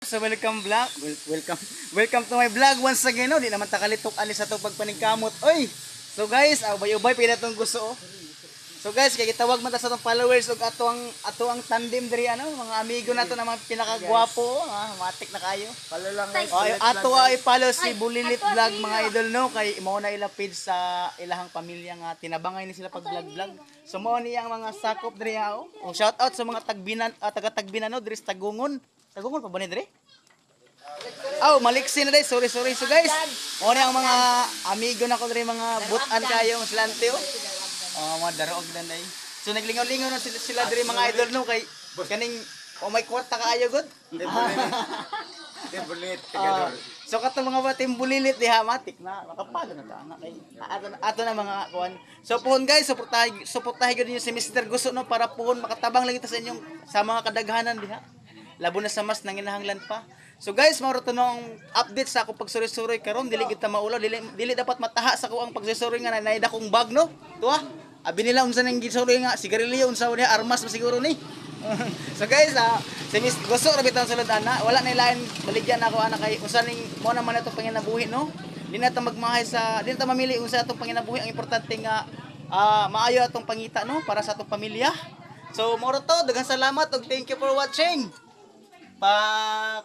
So welcome to my vlog once again. No? Di naman takalitok alis sa itong pagpaningkamot. Oy! So guys, ubay-ubay pila itong gusto. Oh. So guys, kaya gitawag man ta sa itong followers ug ato ang tandem diri ano, mga amigo nato na mga pinakagwapo, matik na kayo. Follow lang guys. Ato ay follow si Bulilit Vlog mga idol no kay mao na ila page sa ilahang pamilya nga tinabangay ni sila pag vlog. So mao ni ang mga sakop diri oh. Shout out sa mga taga-Tagbinan no diri sa Tagungon. Tagungon pa ba ni diri? Maliksi na day. Sorry. So guys, mao ni ang mga amigo na ko diri mga butan kayo maslante oh. Mga daroog na day. So naglingaw-lingaw na sila diri mga idol no kay kaning may kwarta kaayo gud. Bulit. So katong mga bating bulilit diha matik na makapalo na ta kay ato na mga kuan. So puhon guys, suportahi gyud ninyo si Mr. Gusto no para puhon makatabang lang ita sa inyong sa mga kadaghanan diha. Labo na sa mas nanginahanglan pa. So guys, mao to nung update sa ako pagsuri-suri karon dili kita maulaw, dili dapat mataha sa ko ang pagsuri nga naida kong bag no. Tuwa. Abi nila unsa nang gisuri nga sigarilyo unsa niya armas siguro ni. So guys, si Miss Gusto ra bitaw sulod ana, wala na ilain baligyan ako ana kay unsa ning mo naman ato panginabuhi no. Di na ta magmahay sa, di na ta mamili unsa atong panginabuhi, ang importante nga maayo atong pangita no para sa atong pamilya. So moro to, daghang salamat ug thank you for watching. Pa